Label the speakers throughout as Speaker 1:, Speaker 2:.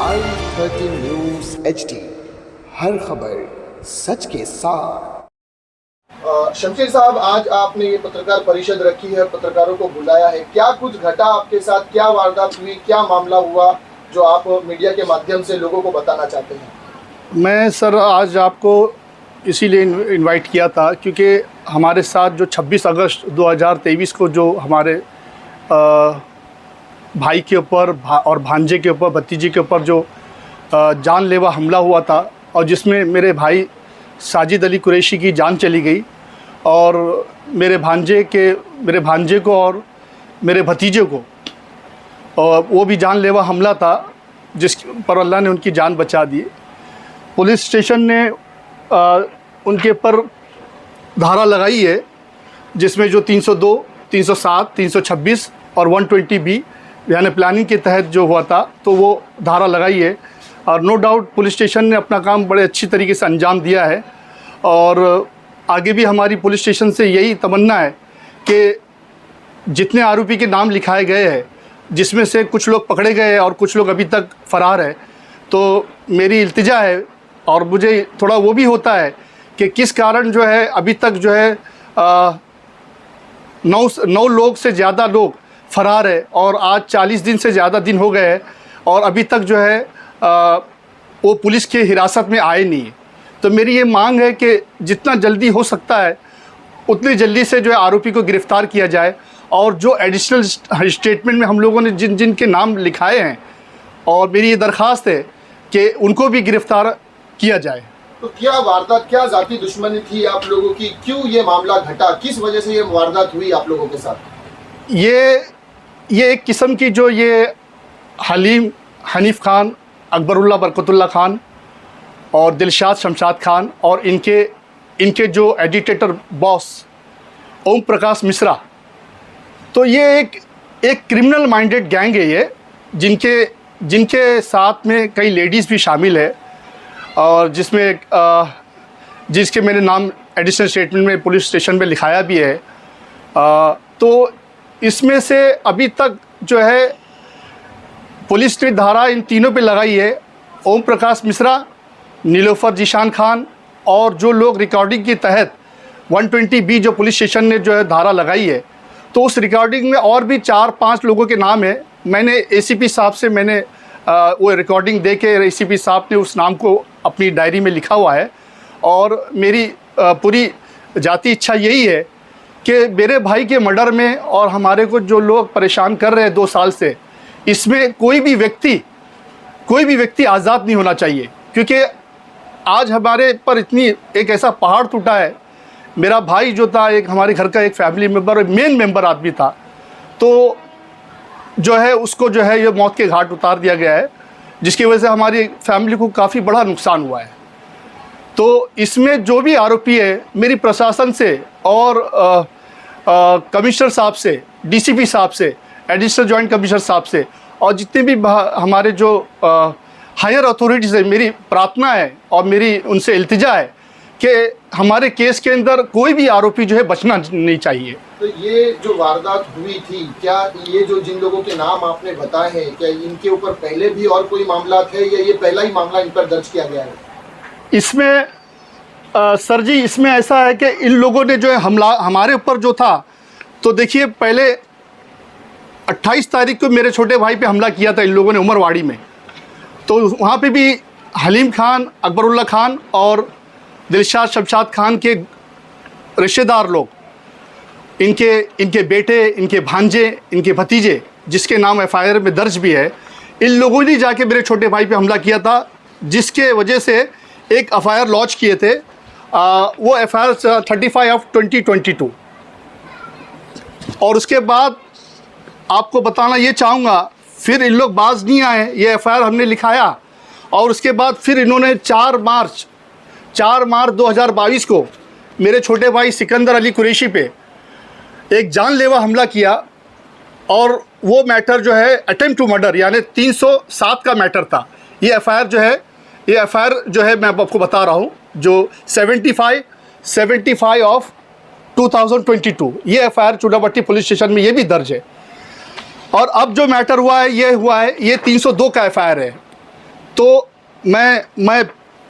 Speaker 1: i13 news HD, हर खबर सच के साथ।
Speaker 2: शमशेर साहब, आज आपने ये पत्रकार परिषद रखी है, पत्रकारों को बुलाया है, क्या कुछ घटा आपके साथ, क्या वारदात हुई, क्या मामला हुआ जो आप मीडिया के माध्यम से लोगों को बताना चाहते हैं?
Speaker 3: मैं सर आज आपको इसीलिए इनवाइट किया था क्योंकि हमारे साथ जो 26 अगस्त 2023 को जो हमारे भाई के ऊपर और भांजे के ऊपर, भतीजे के ऊपर जो जानलेवा हमला हुआ था और जिसमें मेरे भाई साजिद अली कुरैशी की जान चली गई और मेरे भांजे को और मेरे भतीजे को, और वो भी जानलेवा हमला था जिस पर अल्लाह ने उनकी जान बचा दी। पुलिस स्टेशन ने उनके ऊपर धारा लगाई है जिसमें जो 302, 307, 326 और 120B यानी प्लानिंग के तहत जो हुआ था तो वो धारा लगाई है। और नो डाउट पुलिस स्टेशन ने अपना काम बड़े अच्छी तरीके से अंजाम दिया है और आगे भी हमारी पुलिस स्टेशन से यही तमन्ना है कि जितने आरोपी के नाम लिखाए गए हैं, जिसमें से कुछ लोग पकड़े गए हैं और कुछ लोग अभी तक फ़रार है, तो मेरी इल्तिजा है और मुझे थोड़ा वो भी होता है कि किस कारण जो है अभी तक जो है 9 लोग से ज़्यादा लोग फ़रार है और आज 40 दिन से ज़्यादा दिन हो गए हैं और अभी तक जो है वो पुलिस के हिरासत में आए नहीं। तो मेरी ये मांग है कि जितना जल्दी हो सकता है उतनी जल्दी से जो है आरोपी को गिरफ़्तार किया जाए और जो एडिशनल स्टेटमेंट में हम लोगों ने जिन के नाम लिखाए हैं, और मेरी ये दरख्वास्त है कि उनको भी गिरफ़्तार किया जाए।
Speaker 2: तो क्या वारदात, क्या जाती दुश्मनी थी आप लोगों की, क्यों ये मामला घटा, किस वजह से ये वारदात हुई आप लोगों के साथ?
Speaker 3: ये एक किस्म की जो ये हलीम हनीफ़ खान, अकबरुल्ला बरकतुल्ला खान और दिलशाद शमशाद खान और इनके जो एडिटेटर बॉस ओम प्रकाश मिश्रा, तो ये एक क्रिमिनल माइंडेड गैंग है ये, जिनके साथ में कई लेडीज़ भी शामिल है और जिसके मैंने नाम एडिशनल स्टेटमेंट में पुलिस स्टेशन में लिखाया भी है। तो इसमें से अभी तक जो है पुलिस ने धारा इन तीनों पे लगाई है, ओम प्रकाश मिश्रा, नीलोफर जीशान खान और जो लोग रिकॉर्डिंग के तहत 120B जो पुलिस स्टेशन ने जो है धारा लगाई है, तो उस रिकॉर्डिंग में और भी 4-5 लोगों के नाम है। मैंने ACP साहब से वो रिकॉर्डिंग दे के ACP साहब ने उस नाम को अपनी डायरी में लिखा हुआ है और मेरी पूरी जाती इच्छा यही है कि मेरे भाई के मर्डर में और हमारे को जो लोग परेशान कर रहे हैं 2 साल से, इसमें कोई भी व्यक्ति आज़ाद नहीं होना चाहिए, क्योंकि आज हमारे पर एक ऐसा पहाड़ टूटा है। मेरा भाई जो था, एक हमारे घर का एक फैमिली मेम्बर, मेन मेंबर आदमी था, तो जो है उसको जो है ये मौत के घाट उतार दिया गया है, जिसकी वजह से हमारी फैमिली को काफ़ी बड़ा नुकसान हुआ है। तो इसमें जो भी आरोपी है, मेरी प्रशासन से और कमिश्नर साहब से, DCP साहब से, एडिशनल जॉइंट कमिश्नर साहब से और जितने भी हमारे जो हायर अथॉरिटीज़ है, मेरी प्रार्थना है और मेरी उनसे इल्तिजा है कि हमारे केस के अंदर कोई भी आरोपी जो है बचना नहीं चाहिए।
Speaker 2: तो ये जो वारदात हुई थी, क्या ये जो जिन लोगों के नाम आपने बताए हैं, क्या इनके ऊपर पहले भी और कोई मामला थे या ये पहला ही मामला इन पर दर्ज किया गया है?
Speaker 3: इसमें सर जी, इसमें ऐसा है कि इन लोगों ने जो है हमला हमारे ऊपर जो था, तो देखिए पहले 28 तारीख को मेरे छोटे भाई पे हमला किया था इन लोगों ने उमरवाड़ी में, तो वहाँ पे भी हलीम खान, अकबरुल्ला खान और दिलशाद शमशाद खान के रिश्तेदार लोग, इनके बेटे, इनके भांजे, इनके भतीजे, जिसके नाम FIR में दर्ज भी है, इन लोगों ने जाके मेरे छोटे भाई पे हमला किया था, जिसके वजह से एक FIR लॉन्च किए थे। वो FIR 35/2022। और उसके बाद आपको बताना ये चाहूँगा, फिर इन लोग बाज नहीं आए, ये FIR हमने लिखाया और उसके बाद फिर इन्होंने 4 मार्च 2022 को मेरे छोटे भाई सिकंदर अली कुरैशी पे एक जानलेवा हमला किया और वो मैटर जो है अटेम्प्ट टू मर्डर यानी 307 का मैटर था। ये FIR जो है मैं आपको बता रहा हूँ, जो 75 ऑफ 2022, ये FIR चूड़ाभट्टी पुलिस स्टेशन में ये भी दर्ज है। और अब जो मैटर हुआ है ये 302 का FIR है। तो मैं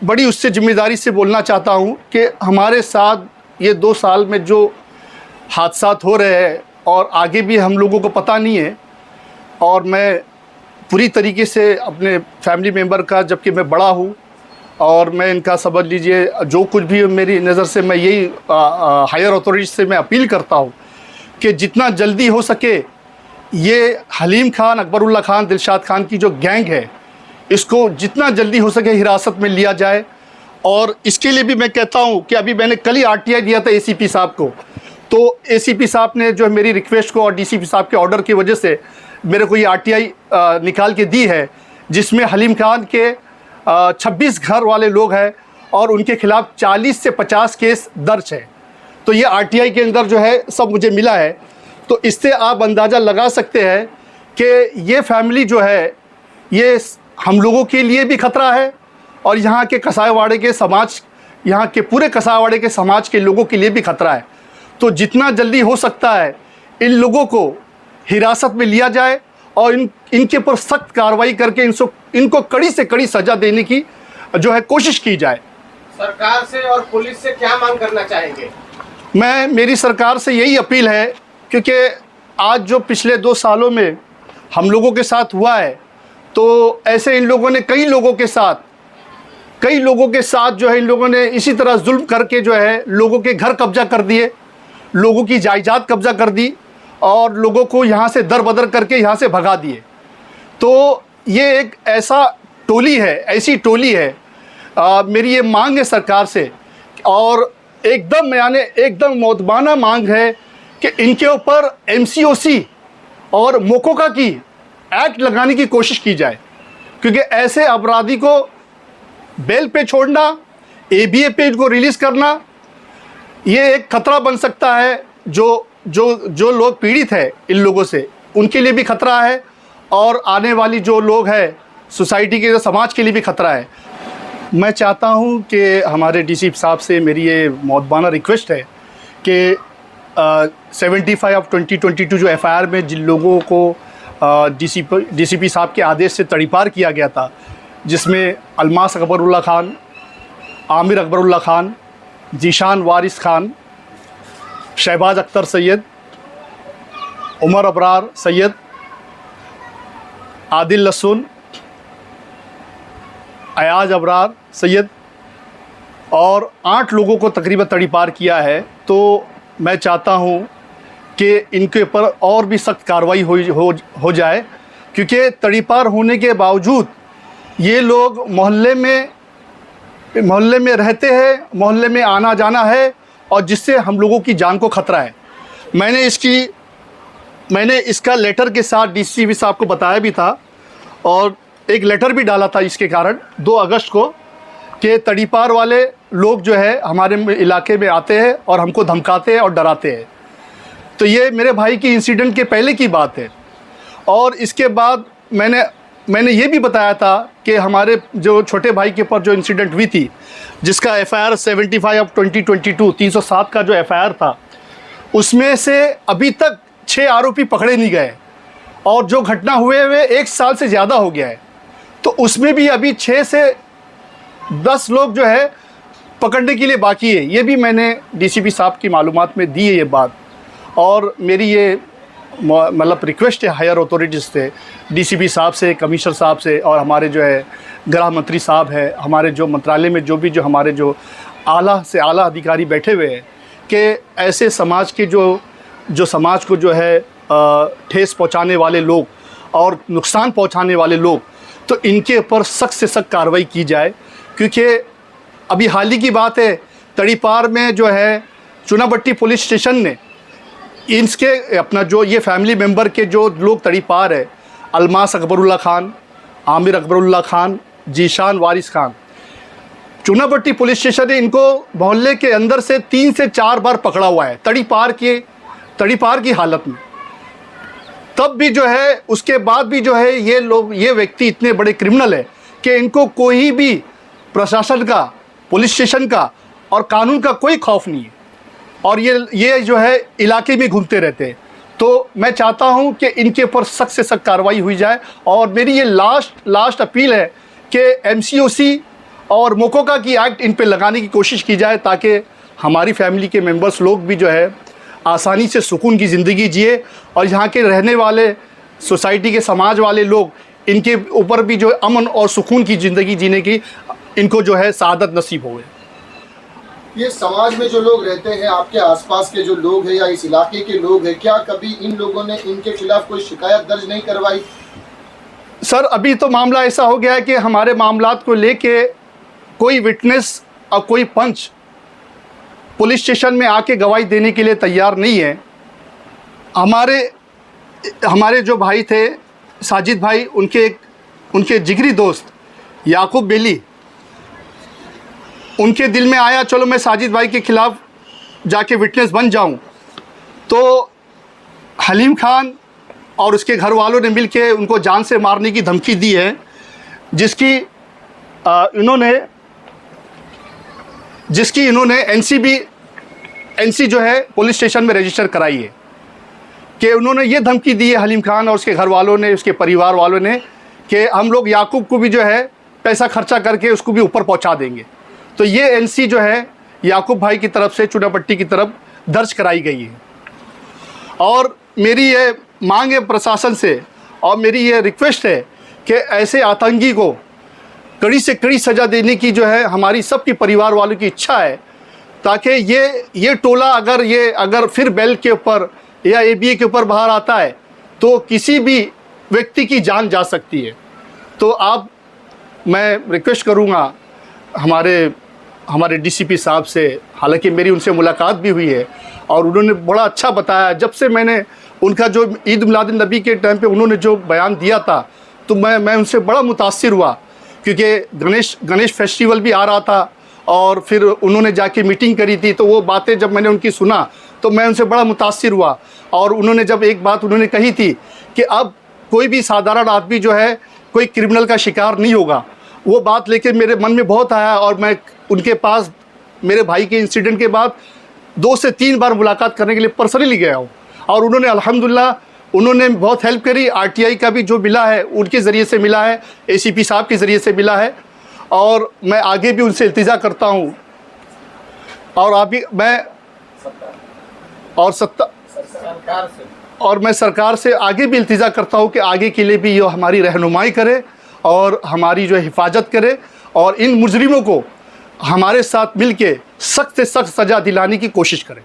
Speaker 3: बड़ी उससे जिम्मेदारी से बोलना चाहता हूँ कि हमारे साथ ये 2 साल में जो हादसात हो रहे हैं और आगे भी हम लोगों को पता नहीं है, और मैं पूरी तरीके से अपने फैमिली मेम्बर का, जबकि मैं बड़ा हूँ और मैं इनका समझ लीजिए जो कुछ भी मेरी नज़र से, मैं यही हायर अथॉरिटी से मैं अपील करता हूँ कि जितना जल्दी हो सके ये हलीम खान, अकबरुल्ला खान, दिलशाद खान की जो गैंग है, इसको जितना जल्दी हो सके हिरासत में लिया जाए। और इसके लिए भी मैं कहता हूँ कि अभी मैंने कल ही आरटीआई दिया था एसीपी साहब को, तो एसीपी साहब ने जो है मेरी रिक्वेस्ट को और डीसीपी साहब के ऑर्डर की वजह से मेरे को ये आरटीआई निकाल के दी है, जिसमें हलीम खान के 26 घर वाले लोग हैं और उनके खिलाफ 40 से 50 केस दर्ज है। तो ये आरटीआई के अंदर जो है सब मुझे मिला है। तो इससे आप अंदाज़ा लगा सकते हैं कि ये फैमिली जो है ये हम लोगों के लिए भी ख़तरा है और यहाँ के कसाईवाड़े के समाज, यहाँ के पूरे कसाईवाड़े के समाज के लोगों के लिए भी ख़तरा है। तो जितना जल्दी हो सकता है इन लोगों को हिरासत में लिया जाए और इनके ऊपर सख्त कार्रवाई करके इनको कड़ी से कड़ी सज़ा देने की जो है कोशिश की जाए।
Speaker 4: सरकार से और पुलिस से क्या मांग करना चाहेंगे?
Speaker 3: मेरी सरकार से यही अपील है, क्योंकि आज जो पिछले 2 सालों में हम लोगों के साथ हुआ है, तो ऐसे इन लोगों ने कई लोगों के साथ जो है इन लोगों ने इसी तरह जुल्म करके जो है लोगों के घर कब्जा कर दिए, लोगों की जायदाद कब्जा कर दी और लोगों को यहाँ से दर बदर करके यहाँ से भगा दिए। तो ये एक ऐसा टोली है, ऐसी टोली है। मेरी ये मांग है सरकार से, और एकदम यानी एकदम मौतबाना मांग है कि इनके ऊपर MCOC और मोकोका की एक्ट लगाने की कोशिश की जाए, क्योंकि ऐसे अपराधी को बेल पे छोड़ना, ABA पे इनको रिलीज़ करना, ये एक खतरा बन सकता है। जो लोग पीड़ित है इन लोगों से, उनके लिए भी खतरा है और आने वाली जो लोग हैं सोसाइटी के, समाज के लिए भी खतरा है। मैं चाहता हूं कि हमारे डीसीपी साहब से मेरी ये मौतबाना रिक्वेस्ट है कि 75/2022 जो FIR में जिन लोगों को डीसीपी साहब के आदेश से तड़ीपार किया गया था, जिसमें अलमास अकबरुल्ला खान, आमिर अकबरुल्ला खान, जीशान वारिस खान, शहबाज अख्तर सैयद, उमर अबरार सैयद, आदिल लसून, अयाज अबरार सैयद और 8 लोगों को तकरीबन तड़ीपार किया है। तो मैं चाहता हूं कि इनके ऊपर और भी सख्त कार्रवाई हो जाए, क्योंकि तड़ीपार होने के बावजूद ये लोग मोहल्ले में रहते हैं, मोहल्ले में आना जाना है, और जिससे हम लोगों की जान को ख़तरा है। मैंने इसका लेटर के साथ डीसीपी साहब को बताया भी था और एक लेटर भी डाला था इसके कारण 2 अगस्त को, कि तड़ीपार वाले लोग जो है हमारे इलाके में आते हैं और हमको धमकाते हैं और डराते हैं। तो ये मेरे भाई की इंसिडेंट के पहले की बात है। और इसके बाद मैंने ये भी बताया था कि हमारे जो छोटे भाई के ऊपर जो इंसिडेंट हुई थी, जिसका FIR 75/2022 307 का जो FIR था, उसमें से अभी तक 6 आरोपी पकड़े नहीं गए और जो घटना हुए 1 साल से ज़्यादा हो गया है। तो उसमें भी अभी 6 से 10 लोग जो है पकड़ने के लिए बाकी है। ये भी मैंने डीसीपी साहब की मालूमात में दी है ये बात। और मेरी ये मतलब रिक्वेस्ट है हायर अथॉरिटीज़ से, डीसीपी साहब से, कमिश्नर साहब से, और हमारे जो है गृह मंत्री साहब है, हमारे जो मंत्रालय में जो हमारे जो आला से आला अधिकारी बैठे हुए हैं, कि ऐसे समाज के जो समाज को जो है ठेस पहुंचाने वाले लोग और नुकसान पहुंचाने वाले लोग, तो इनके ऊपर सख्त से सख्त कार्रवाई की जाए। क्योंकि अभी हाल ही की बात है, तड़ीपार में जो है चुनाभट्टी पुलिस स्टेशन ने इनके अपना जो ये फैमिली मेम्बर के जो लोग तड़ीपार है, अलमास अकबरुल्ला खान, आमिर अकबरुल्ला खान, जीशान वारिस खान, चुनाभट्टी पुलिस स्टेशन ने इनको मोहल्ले के अंदर से 3 से 4 बार पकड़ा हुआ है तड़ीपार की हालत में। तब भी जो है, उसके बाद भी जो है ये व्यक्ति इतने बड़े क्रिमिनल है कि इनको कोई भी प्रशासन का, पुलिस स्टेशन का और कानून का कोई खौफ नहीं है, और ये जो है इलाके में घूमते रहते हैं। तो मैं चाहता हूं कि इनके ऊपर सख्त से सख्त कार्रवाई हुई जाए। और मेरी ये लास्ट अपील है कि MCOC और मोकोका की एक्ट इन पे लगाने की कोशिश की जाए, ताकि हमारी फैमिली के मेंबर्स लोग भी जो है आसानी से सुकून की ज़िंदगी जिए, और यहाँ के रहने वाले सोसाइटी के समाज वाले लोग इनके ऊपर भी जो है अमन और सुकून की ज़िंदगी जीने की इनको जो है सआदत नसीब होवे।
Speaker 2: ये समाज में जो लोग रहते हैं, आपके आसपास के जो लोग हैं या इस इलाके के लोग हैं, क्या कभी इन लोगों ने इनके खिलाफ कोई शिकायत दर्ज नहीं करवाई?
Speaker 3: सर, अभी तो मामला ऐसा हो गया है कि हमारे मामलात को लेके कोई विटनेस और कोई पंच पुलिस स्टेशन में आके गवाही देने के लिए तैयार नहीं है। हमारे जो भाई थे साजिद भाई, उनके जिगरी दोस्त याकूब बेली, उनके दिल में आया चलो मैं साजिद भाई के ख़िलाफ़ जाके विटनेस बन जाऊं, तो हलीम खान और उसके घर वालों ने मिलके उनको जान से मारने की धमकी दी है, जिसकी इन्होंने एनसी जो है पुलिस स्टेशन में रजिस्टर कराई है, कि उन्होंने ये धमकी दी है हलीम खान और उसके घर वालों ने, उसके परिवार वालों ने, कि हम लोग याकूब को भी जो है पैसा खर्चा करके उसको भी ऊपर पहुंचा देंगे। तो ये एनसी जो है याकूब भाई की तरफ से चुनापट्टी की तरफ दर्ज कराई गई है। और मेरी ये मांग है प्रशासन से, और मेरी ये रिक्वेस्ट है कि ऐसे आतंकी को कड़ी से कड़ी सज़ा देने की जो है हमारी सबकी परिवार वालों की इच्छा है, ताकि ये टोला अगर फिर बेल के ऊपर या ABA के ऊपर बाहर आता है तो किसी भी व्यक्ति की जान जा सकती है। तो मैं रिक्वेस्ट करूँगा हमारे DCP साहब से, हालांकि मेरी उनसे मुलाकात भी हुई है और उन्होंने बड़ा अच्छा बताया। जब से मैंने उनका जो ईद मिलाद नबी के टाइम पे उन्होंने जो बयान दिया था, तो मैं उनसे बड़ा मुतासिर हुआ, क्योंकि गणेश फेस्टिवल भी आ रहा था और फिर उन्होंने जाके मीटिंग करी थी। तो वो बातें जब मैंने उनकी सुना तो मैं उनसे बड़ा मुतासिर हुआ। और उन्होंने जब एक बात उन्होंने कही थी कि अब कोई भी साधारण आदमी जो है कोई क्रिमिनल का शिकार नहीं होगा, वो बात लेके मेरे मन में बहुत आया। और मैं उनके पास मेरे भाई के इंसिडेंट के बाद 2 से 3 बार मुलाकात करने के लिए पर्सनली गया हूँ, और उन्होंने अल्हम्दुलिल्लाह उन्होंने बहुत हेल्प करी। RTI का भी जो मिला है उनके ज़रिए से मिला है, ACP साहब के ज़रिए से मिला है, और मैं आगे भी उनसे इल्तिजा करता हूँ। और मैं सरकार से आगे भी इल्तिजा करता हूँ कि आगे के लिए भी ये हमारी रहनुमाई करे और हमारी जो हिफाजत करे, और इन मुजरिमों को हमारे साथ मिलके सख्त से सख्त सज़ा दिलाने की कोशिश करें।